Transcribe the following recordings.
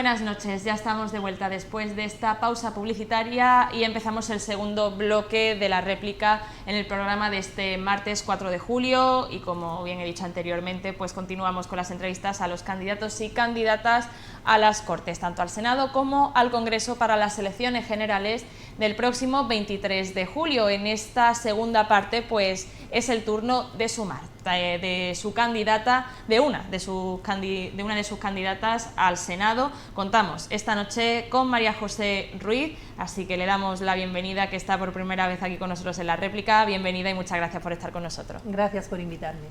Buenas noches, ya estamos de vuelta después de esta pausa publicitaria y empezamos el segundo bloque de la réplica en el programa de este martes 4 de julio y, como bien he dicho anteriormente, pues continuamos con las entrevistas a los candidatos y candidatas a las Cortes, tanto al Senado como al Congreso, para las elecciones generales del próximo 23 de julio. En esta segunda parte pues es el turno de Sumar, de su candidata, de una de sus candidatas al Senado. Contamos esta noche con María José Ruiz, así que le damos la bienvenida, que está por primera vez aquí con nosotros en la réplica. Bienvenida y muchas gracias por estar con nosotros. Gracias por invitarme.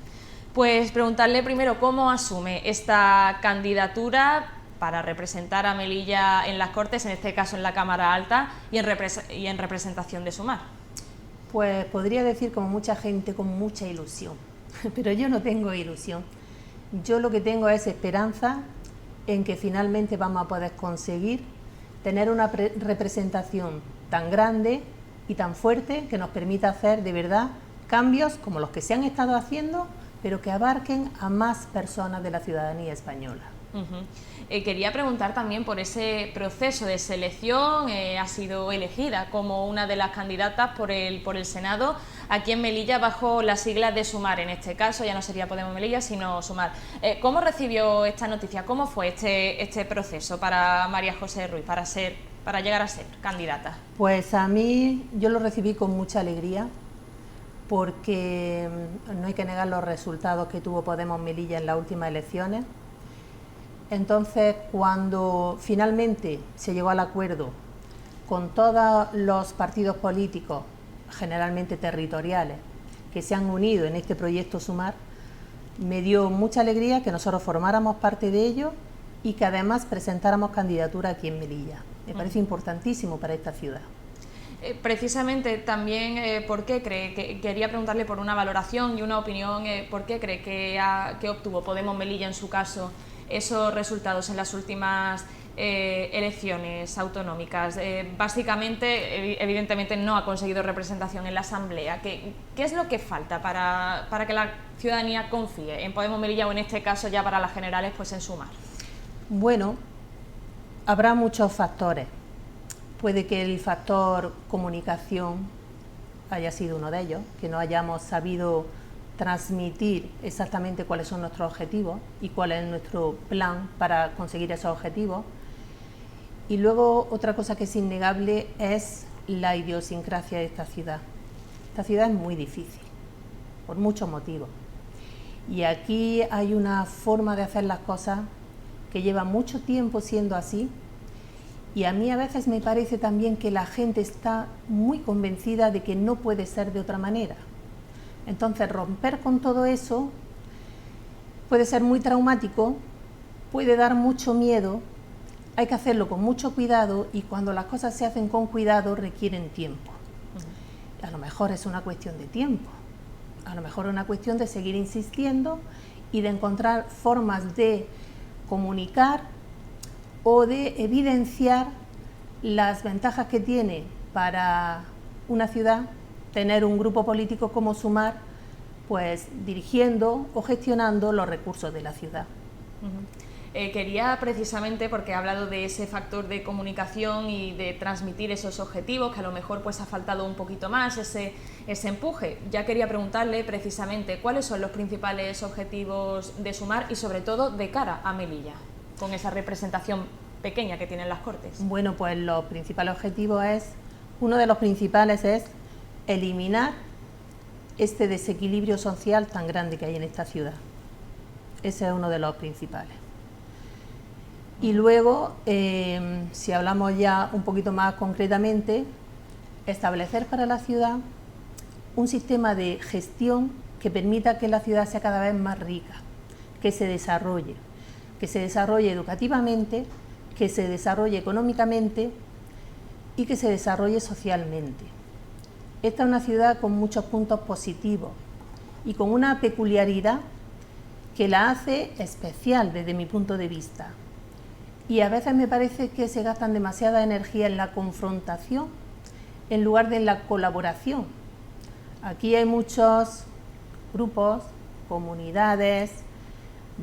Pues preguntarle primero cómo asume esta candidatura para representar a Melilla en las Cortes, en este caso en la Cámara Alta, y en representación de Sumar. Pues podría decir, como mucha gente, con mucha ilusión, pero yo no tengo ilusión. Yo lo que tengo es esperanza en que finalmente vamos a poder conseguir tener una representación tan grande y tan fuerte que nos permita hacer de verdad cambios como los que se han estado haciendo, pero que abarquen a más personas de la ciudadanía española. Quería preguntar también por ese proceso de selección. Ha sido elegida como una de las candidatas por el Senado aquí en Melilla bajo las siglas de Sumar. En este caso ya no sería Podemos Melilla, sino Sumar. ¿Cómo recibió esta noticia? ¿Cómo fue este proceso para María José Ruiz para llegar a ser candidata? Pues a mí, yo lo recibí con mucha alegría, porque no hay que negar los resultados que tuvo Podemos Melilla en las últimas elecciones. Entonces, cuando finalmente se llegó al acuerdo con todos los partidos políticos, generalmente territoriales, que se han unido en este proyecto Sumar, me dio mucha alegría que nosotros formáramos parte de ello y que además presentáramos candidatura aquí en Melilla. Me parece importantísimo para esta ciudad. Precisamente también, ¿por qué cree? Quería preguntarle por una valoración y una opinión. ¿Por qué cree que obtuvo Podemos Melilla, en su caso, esos resultados en las últimas elecciones autonómicas? Básicamente, evidentemente, no ha conseguido representación en la Asamblea. ¿Qué es lo que falta para que la ciudadanía confíe en Podemos Melilla, o en este caso ya para las generales, pues en Sumar? Bueno, habrá muchos factores. Puede que el factor comunicación haya sido uno de ellos, que no hayamos sabido transmitir exactamente cuáles son nuestros objetivos y cuál es nuestro plan para conseguir esos objetivos. Y luego otra cosa que es innegable es la idiosincrasia de esta ciudad. Esta ciudad es muy difícil, por muchos motivos. Y aquí hay una forma de hacer las cosas que lleva mucho tiempo siendo así, y a mí a veces me parece también que la gente está muy convencida de que no puede ser de otra manera. Entonces, romper con todo eso puede ser muy traumático, puede dar mucho miedo, hay que hacerlo con mucho cuidado, y cuando las cosas se hacen con cuidado requieren tiempo. A lo mejor es una cuestión de tiempo, a lo mejor es una cuestión de seguir insistiendo y de encontrar formas de comunicar o de evidenciar las ventajas que tiene para una ciudad tener un grupo político como Sumar, pues dirigiendo o gestionando los recursos de la ciudad. Quería, precisamente, porque ha hablado de ese factor de comunicación y de transmitir esos objetivos, que a lo mejor pues ha faltado un poquito más ese empuje. Ya quería preguntarle precisamente cuáles son los principales objetivos de Sumar y, sobre todo, de cara a Melilla, con esa representación pequeña que tienen las Cortes. Bueno, pues los principales objetivos uno de los principales es eliminar este desequilibrio social tan grande que hay en esta ciudad. Ese es uno de los principales. Y luego, si hablamos ya un poquito más concretamente, establecer para la ciudad un sistema de gestión que permita que la ciudad sea cada vez más rica, que se desarrolle educativamente, que se desarrolle económicamente y que se desarrolle socialmente. Esta es una ciudad con muchos puntos positivos y con una peculiaridad que la hace especial desde mi punto de vista. Y a veces me parece que se gastan demasiada energía en la confrontación en lugar de en la colaboración. Aquí hay muchos grupos, comunidades,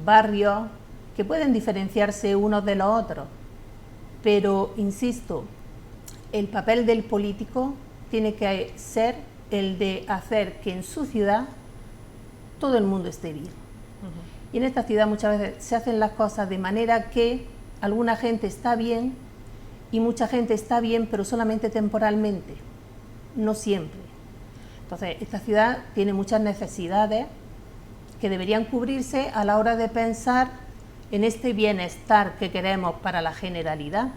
barrios que pueden diferenciarse unos de los otros, pero insisto, el papel del político tiene que ser el de hacer que en su ciudad todo el mundo esté bien. Y en esta ciudad muchas veces se hacen las cosas de manera que alguna gente está bien y mucha gente está bien, pero solamente temporalmente, no siempre. Entonces, esta ciudad tiene muchas necesidades que deberían cubrirse a la hora de pensar en este bienestar que queremos para la generalidad.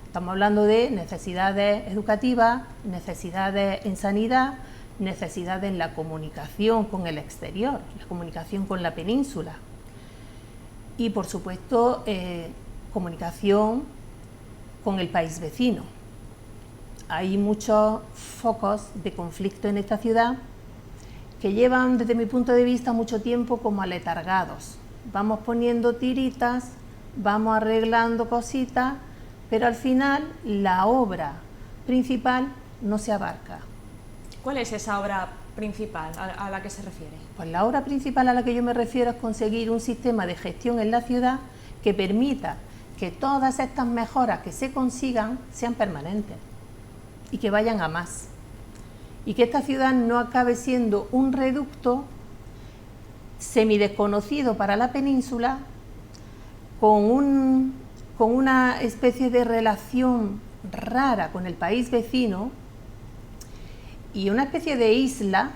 Estamos hablando de necesidades educativas, necesidades en sanidad, necesidades en la comunicación con el exterior, la comunicación con la península y, por supuesto, comunicación con el país vecino. Hay muchos focos de conflicto en esta ciudad que llevan, desde mi punto de vista, mucho tiempo como aletargados. Vamos poniendo tiritas, vamos arreglando cositas, pero al final la obra principal no se abarca. ¿Cuál es esa obra principal a la que se refiere? Pues la obra principal a la que yo me refiero es conseguir un sistema de gestión en la ciudad que permita que todas estas mejoras que se consigan sean permanentes y que vayan a más. Y que esta ciudad no acabe siendo un reducto semidesconocido para la península, con una especie de relación rara con el país vecino y una especie de isla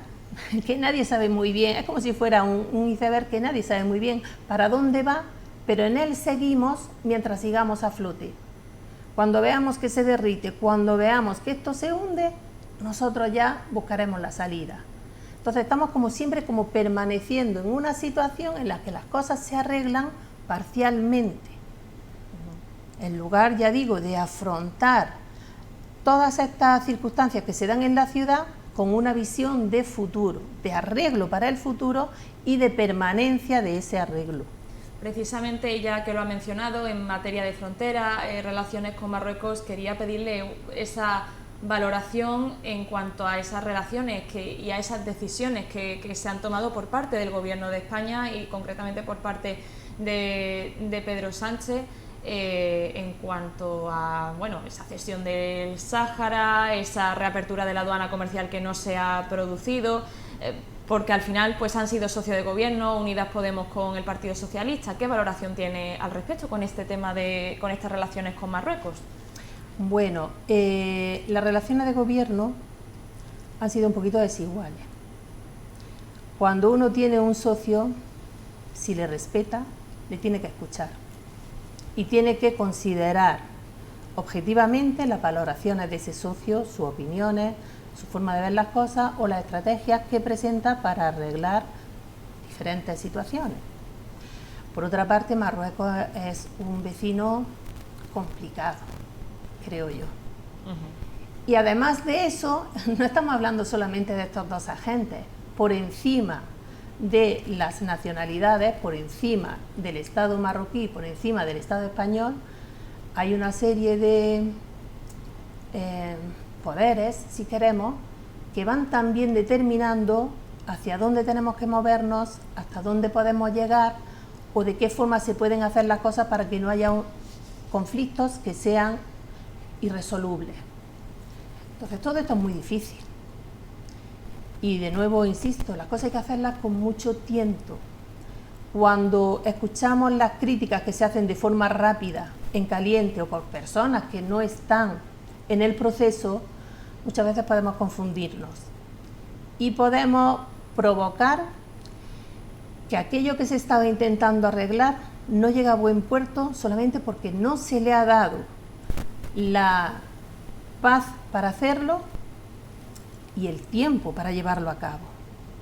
que nadie sabe muy bien, es como si fuera un iceberg que nadie sabe muy bien para dónde va, pero en él seguimos mientras sigamos a flote. Cuando veamos que se derrite, cuando veamos que esto se hunde, nosotros ya buscaremos la salida. Entonces estamos como siempre como permaneciendo en una situación en la que las cosas se arreglan parcialmente. En lugar, ya digo, de afrontar todas estas circunstancias que se dan en la ciudad con una visión de futuro, de arreglo para el futuro y de permanencia de ese arreglo. Precisamente, ya que lo ha mencionado, en materia de frontera, relaciones con Marruecos, quería pedirle esa valoración en cuanto a esas relaciones y a esas decisiones que se han tomado por parte del Gobierno de España y concretamente por parte de Pedro Sánchez en cuanto a esa cesión del Sáhara, esa reapertura de la aduana comercial que no se ha producido, porque al final pues han sido socios de gobierno, Unidas Podemos con el Partido Socialista. ¿Qué valoración tiene al respecto con este tema con estas relaciones con Marruecos? Bueno, las relaciones de gobierno han sido un poquito desiguales. Cuando uno tiene un socio, si le respeta, le tiene que escuchar y tiene que considerar objetivamente las valoraciones de ese socio, sus opiniones, su forma de ver las cosas o las estrategias que presenta para arreglar diferentes situaciones. Por otra parte, Marruecos es un vecino complicado, creo yo. Y además de eso, no estamos hablando solamente de estos dos agentes. Por encima de las nacionalidades, por encima del Estado marroquí, por encima del Estado español, hay una serie de poderes, si queremos, que van también determinando hacia dónde tenemos que movernos, hasta dónde podemos llegar o de qué forma se pueden hacer las cosas para que no haya conflictos que sean irresolubles. Entonces todo esto es muy difícil. Y de nuevo insisto, las cosas hay que hacerlas con mucho tiento. Cuando escuchamos las críticas que se hacen de forma rápida, en caliente o por personas que no están en el proceso, muchas veces podemos confundirnos y podemos provocar que aquello que se estaba intentando arreglar no llega a buen puerto solamente porque no se le ha dado la paz para hacerlo y el tiempo para llevarlo a cabo.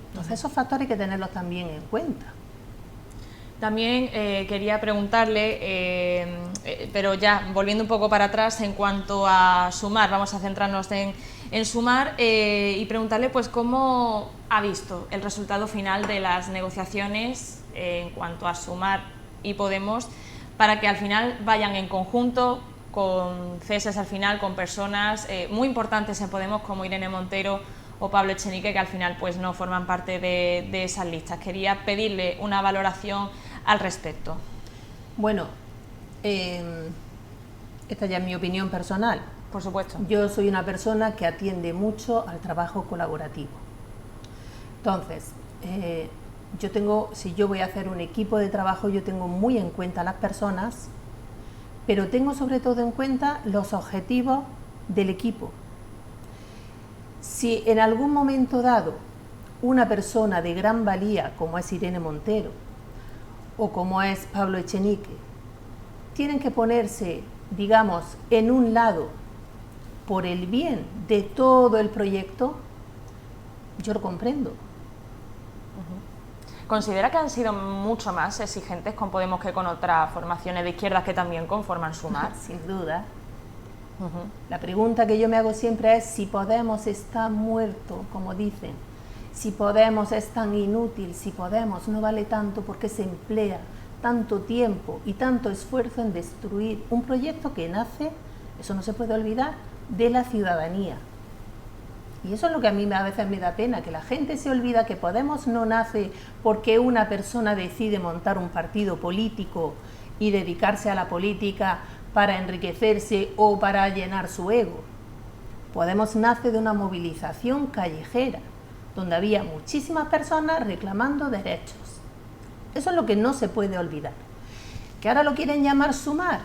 Entonces esos factores hay que tenerlos también en cuenta. También quería preguntarle, pero ya volviendo un poco para atrás en cuanto a Sumar, vamos a centrarnos en Sumar y preguntarle pues cómo ha visto el resultado final de las negociaciones en cuanto a Sumar y Podemos para que al final vayan en conjunto, con ceses al final, con personas muy importantes en Podemos como Irene Montero o Pablo Echenique, que al final pues no forman parte de esas listas. Quería pedirle una valoración al respecto. Bueno, Esta ya es mi opinión personal. Por supuesto. Yo soy una persona que atiende mucho al trabajo colaborativo. Entonces, si yo voy a hacer un equipo de trabajo, yo tengo muy en cuenta a las personas, pero tengo sobre todo en cuenta los objetivos del equipo. Si en algún momento dado una persona de gran valía, como es Irene Montero o como es Pablo Echenique, tienen que ponerse, digamos, en un lado por el bien de todo el proyecto, yo lo comprendo. ¿Considera que han sido mucho más exigentes con Podemos que con otras formaciones de izquierdas que también conforman Sumar? Sin duda. La pregunta que yo me hago siempre es si Podemos está muerto, como dicen, si Podemos es tan inútil, si Podemos no vale tanto porque se emplea tanto tiempo y tanto esfuerzo en destruir un proyecto que nace, eso no se puede olvidar, de la ciudadanía. Y eso es lo que a mí a veces me da pena, que la gente se olvida que Podemos no nace porque una persona decide montar un partido político y dedicarse a la política para enriquecerse o para llenar su ego. Podemos nace de una movilización callejera, donde había muchísimas personas reclamando derechos. Eso es lo que no se puede olvidar. Que ahora lo quieren llamar Sumar,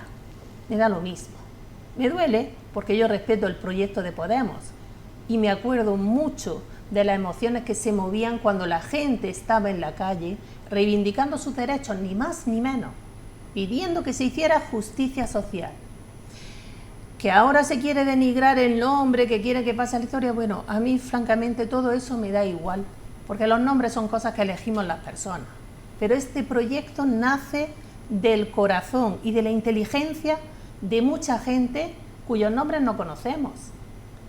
me da lo mismo. Me duele porque yo respeto el proyecto de Podemos y me acuerdo mucho de las emociones que se movían cuando la gente estaba en la calle reivindicando sus derechos, ni más ni menos, pidiendo que se hiciera justicia social. Que ahora se quiere denigrar el nombre, que quiere que pase la historia, bueno, a mí francamente todo eso me da igual, porque los nombres son cosas que elegimos las personas. Pero este proyecto nace del corazón y de la inteligencia de mucha gente cuyos nombres no conocemos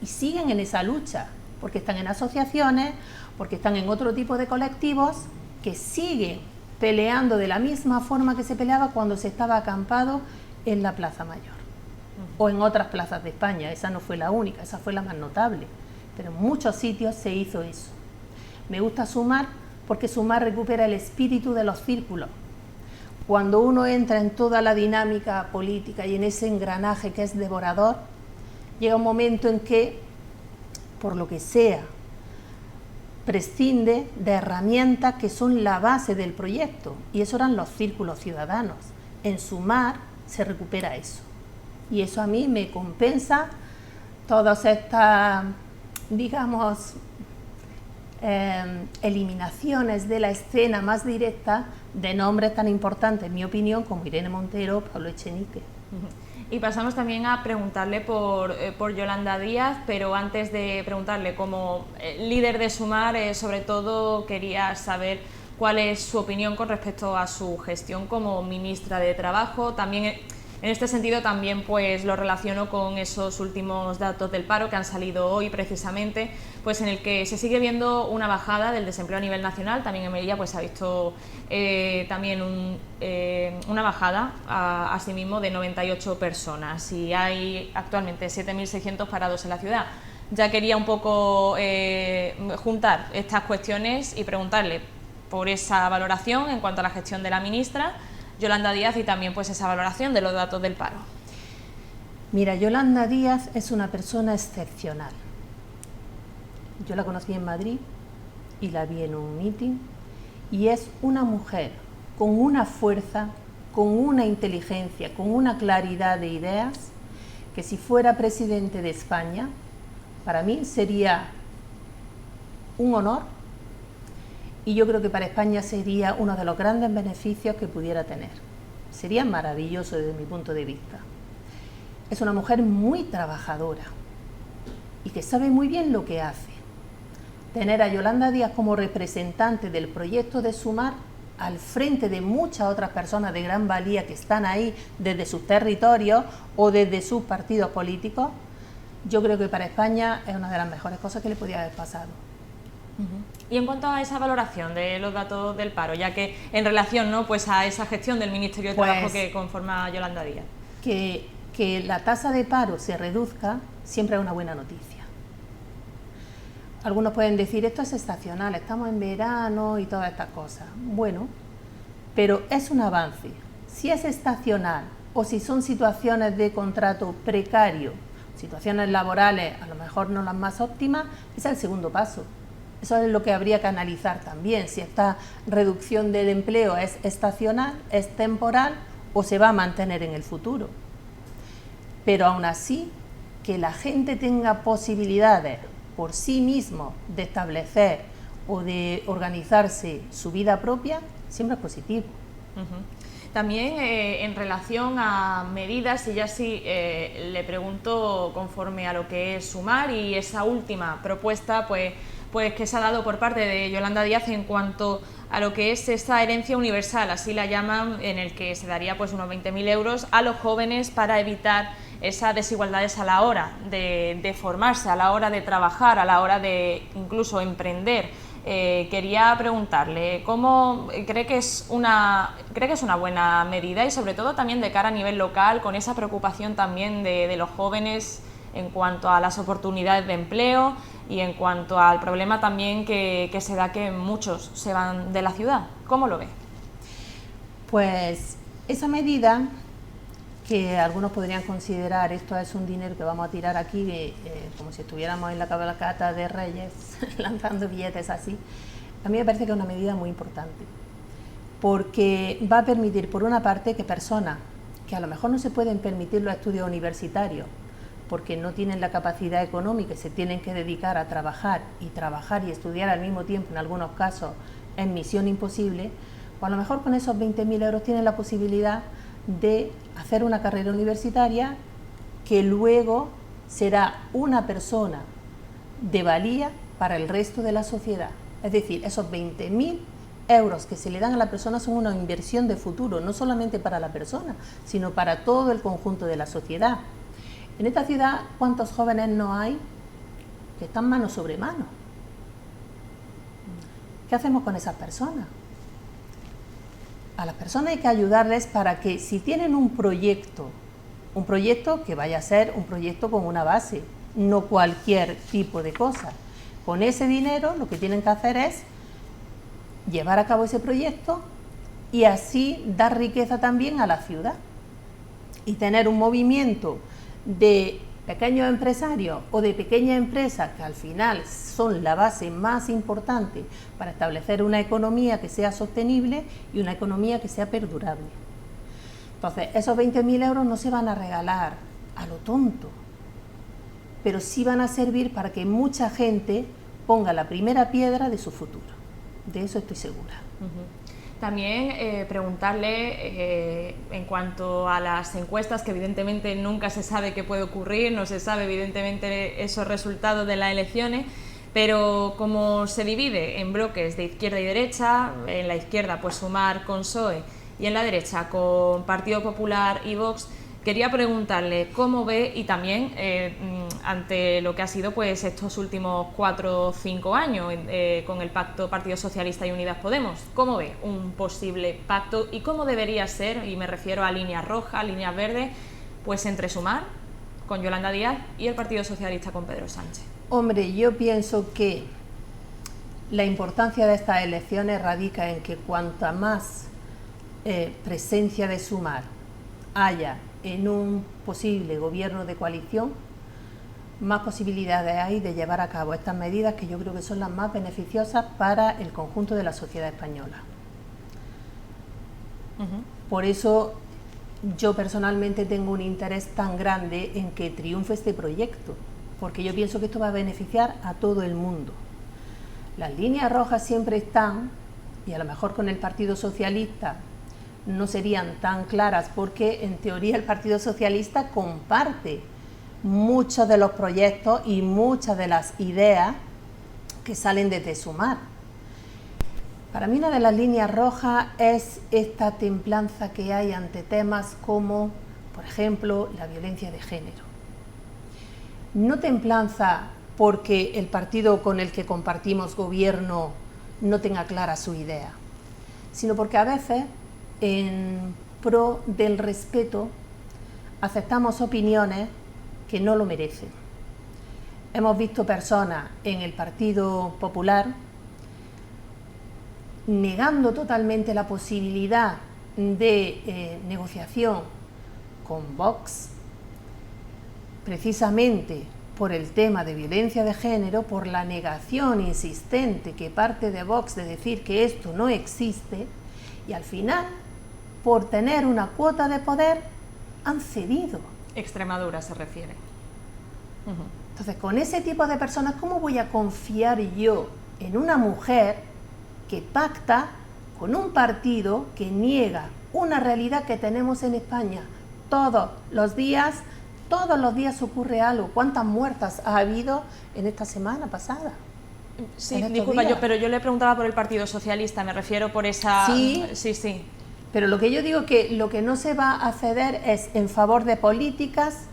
y siguen en esa lucha, porque están en asociaciones, porque están en otro tipo de colectivos que siguen peleando de la misma forma que se peleaba cuando se estaba acampado en la Plaza Mayor o en otras plazas de España. Esa no fue la única, esa fue la más notable, pero en muchos sitios se hizo eso. Me gusta Sumar porque Sumar recupera el espíritu de los círculos. Cuando uno entra en toda la dinámica política y en ese engranaje que es devorador, llega un momento en que, por lo que sea, prescinde de herramientas que son la base del proyecto, y eso eran los círculos ciudadanos. En Sumar se recupera eso, y eso a mí me compensa todas estas, digamos, eliminaciones de la escena más directa de nombres tan importantes, en mi opinión, como Irene Montero, Pablo Echenique. Y pasamos también a preguntarle por Yolanda Díaz, pero antes de preguntarle como líder de Sumar, sobre todo quería saber cuál es su opinión con respecto a su gestión como ministra de Trabajo. También en este sentido también pues lo relaciono con esos últimos datos del paro que han salido hoy precisamente, pues en el que se sigue viendo una bajada del desempleo a nivel nacional. También en Melilla pues se ha visto también una bajada asimismo de 98 personas y hay actualmente 7.600 parados en la ciudad. Ya quería un poco juntar estas cuestiones y preguntarle por esa valoración en cuanto a la gestión de la ministra Yolanda Díaz y también pues esa valoración de los datos del paro. Mira, Yolanda Díaz es una persona excepcional. Yo la conocí en Madrid y la vi en un meeting y es una mujer con una fuerza, con una inteligencia, con una claridad de ideas que si fuera presidente de España, para mí sería un honor. Y yo creo que para España sería uno de los grandes beneficios que pudiera tener. Sería maravilloso desde mi punto de vista. Es una mujer muy trabajadora y que sabe muy bien lo que hace. Tener a Yolanda Díaz como representante del proyecto de Sumar al frente de muchas otras personas de gran valía que están ahí desde sus territorios o desde sus partidos políticos, yo creo que para España es una de las mejores cosas que le podía haber pasado. Y en cuanto a esa valoración de los datos del paro, ya que en relación, ¿no?, pues a esa gestión del Ministerio de Trabajo que conforma Yolanda Díaz. Que la tasa de paro se reduzca siempre es una buena noticia. Algunos pueden decir, esto es estacional, estamos en verano y todas estas cosas. Bueno, pero es un avance. Si es estacional o si son situaciones de contrato precario, situaciones laborales a lo mejor no las más óptimas, ese es el segundo paso. Eso es lo que habría que analizar también, si esta reducción del empleo es estacional, es temporal o se va a mantener en el futuro. Pero aún así, que la gente tenga posibilidades por sí mismo de establecer o de organizarse su vida propia, siempre es positivo. También en relación a medidas, y ya sí le pregunto conforme a lo que es Sumar y esa última propuesta pues que se ha dado por parte de Yolanda Díaz en cuanto a lo que es esta herencia universal, así la llaman, en el que se daría pues unos 20.000 euros a los jóvenes para evitar esas desigualdades a la hora de formarse, a la hora de trabajar, a la hora de incluso emprender. Quería preguntarle, ¿cómo cree que es una buena medida y sobre todo también de cara a nivel local, con esa preocupación también de los jóvenes en cuanto a las oportunidades de empleo y en cuanto al problema también que se da que muchos se van de la ciudad? ¿Cómo lo ve? Pues esa medida, que algunos podrían considerar esto es un dinero que vamos a tirar aquí como si estuviéramos en la cabalgata de Reyes lanzando billetes así, a mí me parece que es una medida muy importante, porque va a permitir, por una parte, que personas que a lo mejor no se pueden permitir los estudios universitarios porque no tienen la capacidad económica y se tienen que dedicar a trabajar y estudiar al mismo tiempo, en algunos casos es misión imposible, pues a lo mejor con esos 20.000 euros tienen la posibilidad de hacer una carrera universitaria que luego será una persona de valía para el resto de la sociedad. Es decir, esos 20.000 euros que se le dan a la persona son una inversión de futuro, no solamente para la persona, sino para todo el conjunto de la sociedad. En esta ciudad, ¿cuántos jóvenes no hay que están mano sobre mano? ¿Qué hacemos con esas personas? A las personas hay que ayudarles para que, si tienen un proyecto que vaya a ser un proyecto con una base, no cualquier tipo de cosa. Con ese dinero lo que tienen que hacer es llevar a cabo ese proyecto y así dar riqueza también a la ciudad y tener un movimiento de pequeños empresarios o de pequeñas empresas que al final son la base más importante para establecer una economía que sea sostenible y una economía que sea perdurable. Entonces, esos 20.000 euros no se van a regalar a lo tonto, pero sí van a servir para que mucha gente ponga la primera piedra de su futuro. De eso estoy segura. También preguntarle en cuanto a las encuestas, que evidentemente nunca se sabe qué puede ocurrir, no se sabe evidentemente esos resultados de las elecciones, pero como se divide en bloques de izquierda y derecha, en la izquierda pues Sumar con PSOE y en la derecha con Partido Popular y Vox, quería preguntarle cómo ve, y también ante lo que ha sido pues estos últimos 4 o 5 años con el pacto Partido Socialista y Unidas Podemos, ¿cómo ve un posible pacto y cómo debería ser, y me refiero a líneas rojas, líneas verdes, pues entre Sumar con Yolanda Díaz y el Partido Socialista con Pedro Sánchez? Hombre, yo pienso que la importancia de estas elecciones radica en que cuanta más presencia de Sumar haya en un posible gobierno de coalición, más posibilidades hay de llevar a cabo estas medidas que yo creo que son las más beneficiosas para el conjunto de la sociedad española. Por eso yo personalmente tengo un interés tan grande en que triunfe este proyecto, porque yo pienso que esto va a beneficiar a todo el mundo. Las líneas rojas siempre están, y a lo mejor con el Partido Socialista no serían tan claras, porque en teoría el Partido Socialista comparte muchos de los proyectos y muchas de las ideas que salen desde Sumar. Para mí una de las líneas rojas es esta templanza que hay ante temas como, por ejemplo, la violencia de género. No templanza porque el partido con el que compartimos gobierno no tenga clara su idea, sino porque a veces, en pro del respeto, aceptamos opiniones que no lo merecen. Hemos visto personas en el Partido Popular negando totalmente la posibilidad de negociación con Vox, precisamente por el tema de violencia de género, por la negación insistente que parte de Vox de decir que esto no existe, y al final, por tener una cuota de poder, han cedido. Extremadura se refiere. Entonces, con ese tipo de personas, ¿cómo voy a confiar yo en una mujer que pacta con un partido que niega una realidad que tenemos en España todos los días? Todos los días ocurre algo. ¿Cuántas muertas ha habido en esta semana pasada? Sí, disculpa, pero yo le preguntaba por el Partido Socialista, me refiero por esa... Sí, sí. Pero lo que yo digo que lo que no se va a ceder es en favor de políticas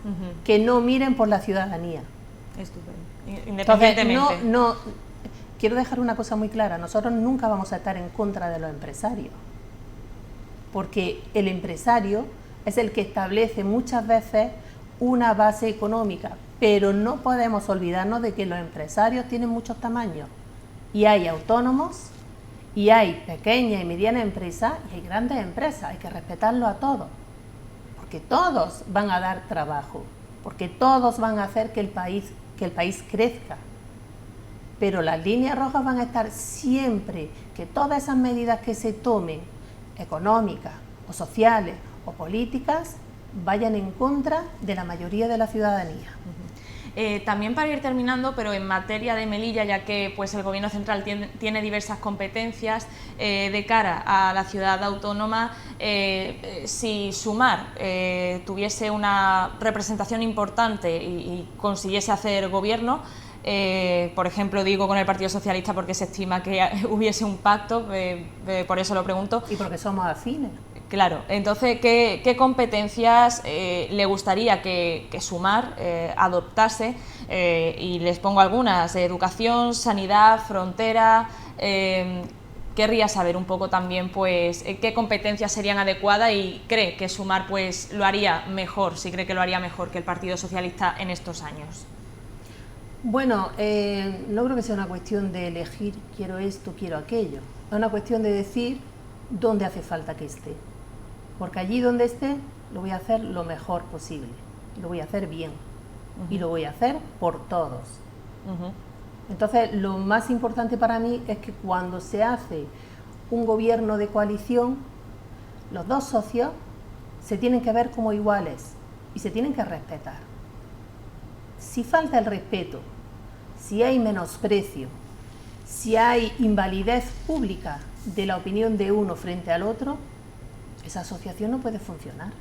que no miren por la ciudadanía. Estupendo. Independientemente. Entonces, no, quiero dejar una cosa muy clara, nosotros nunca vamos a estar en contra de los empresarios, porque el empresario es el que establece muchas veces una base económica, pero no podemos olvidarnos de que los empresarios tienen muchos tamaños, y hay autónomos, y hay pequeñas y medianas empresas, y hay grandes empresas, hay que respetarlo a todos, porque todos van a dar trabajo, porque todos van a hacer que el país crezca. Pero las líneas rojas van a estar siempre que todas esas medidas que se tomen, económicas o sociales o políticas, vayan en contra de la mayoría de la ciudadanía. También para ir terminando, pero en materia de Melilla, ya que pues el Gobierno central tiene diversas competencias de cara a la ciudad autónoma, si Sumar tuviese una representación importante y consiguiese hacer gobierno, por ejemplo, digo con el Partido Socialista porque se estima que hubiese un pacto, por eso lo pregunto. Y porque somos afines. Claro, entonces, ¿qué competencias le gustaría que Sumar adoptase? Y les pongo algunas: educación, sanidad, frontera. Querría saber un poco también, pues, qué competencias serían adecuadas y cree que Sumar, pues, lo haría mejor, si cree que lo haría mejor que el Partido Socialista en estos años. Bueno, no creo que sea una cuestión de elegir quiero esto, quiero aquello. Es una cuestión de decir dónde hace falta que esté. Porque allí donde esté lo voy a hacer lo mejor posible, lo voy a hacer bien y lo voy a hacer por todos. Entonces, lo más importante para mí es que cuando se hace un gobierno de coalición, los dos socios se tienen que ver como iguales y se tienen que respetar. Si falta el respeto, si hay menosprecio, si hay invalidez pública de la opinión de uno frente al otro, esa asociación no puede funcionar.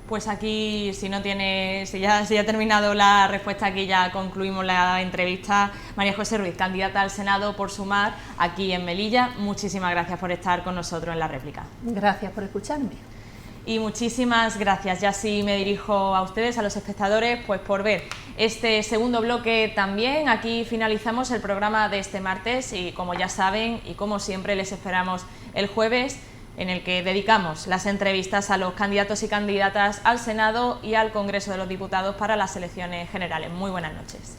Pues aquí, si ya ha terminado la respuesta, aquí ya concluimos la entrevista. María José Ruiz, candidata al Senado por Sumar, aquí en Melilla. Muchísimas gracias por estar con nosotros en la réplica. Gracias por escucharme. Y muchísimas gracias, ya sí me dirijo a ustedes, a los espectadores, pues por ver este segundo bloque también. Aquí finalizamos el programa de este martes y, como ya saben y como siempre, les esperamos el jueves, en el que dedicamos las entrevistas a los candidatos y candidatas al Senado y al Congreso de los Diputados para las elecciones generales. Muy buenas noches.